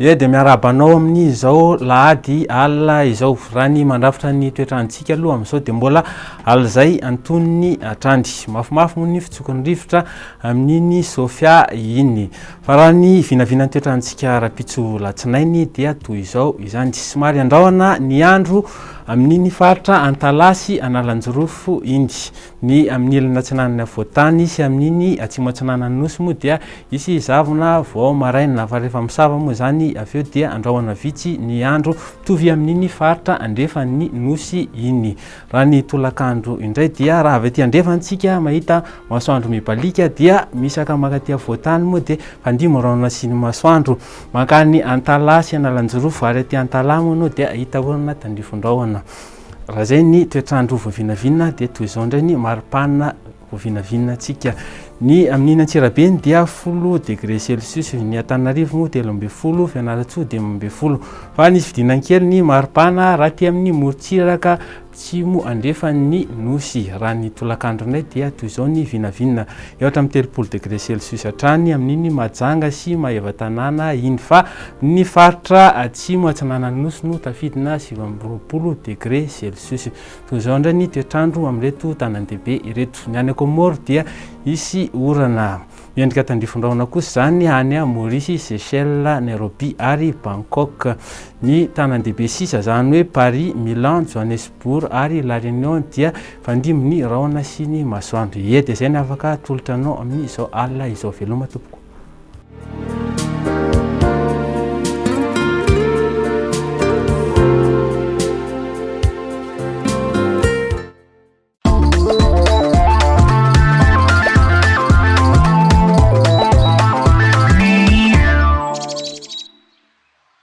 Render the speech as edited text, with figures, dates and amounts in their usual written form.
Ie dia miarabanao amin'izao lahady alina izao raha ny mandrafitra ny toetrandrontsika aloha amin'izao dia mbola alina izay antonony atrandry mafimafy moa ny fitsokony rivotra amin'iny Sofia iny fa raha ny vinavinan'ny toetrandrontsika rapitso latsinainy dia toy izao izany somary andrahona ny andro amin'iny faritra Antalasy Analanjorofo iny ny amin'ny ilany atsinanana voatany sy amin'iny atsimo atsinanany nosy moa dia isy zavona vao maraina fa rehefa misava moa zany avy eo dia andrahona vitsy ny andro mitovy amin'iny faritra andrefan'ny nosy iny raha ny tolakandro indray dia raha avy aty andrefantsika mahita masoandro mibalika dia misaka makatia voatany moa dia fandimo raona sy ny masoandro makany Antalasy Analanjorofo ary aty Antalamo anao dia hita olana tandrifondrahona raha zay ny toetrandro voavinavinana dia toy izao indray ny maripana voavinavinantsika ny amin'iny Antsirabeny dia 10 degré Celsius ny Antananarivo moa 13 Fianarantsoa 12 fa nisy fidinan-kely ny maripana raha ty amin'ny morontsiraka atsimo andrefan'ny nosy raha ny tolakandronay dia toy izao ny vinavinana ehatra amin'ny 30 degré Celsius hatrany amin'iny Mahajanga sy Mahevatanàna iny fa ny faritra atsimo atsinanany nosy no tafidina 20 degré Celsius toy izao indray ny toetrandro amin'ireto tanàn-dehibe ireto ny any Komoro dia isy orana miendrika tandrifondrahona kosa zany any Maurice, Seychelles, Nairobi ary Bangkok ny tanan-dehibe sisa zany hoe Paris, Milan, Johannesburg ary La Réunion dia fandimo ny rahona sy ny masoandro. Ie dia zay ny afaka tolotranao amin'izao alina izao veloma tompoko.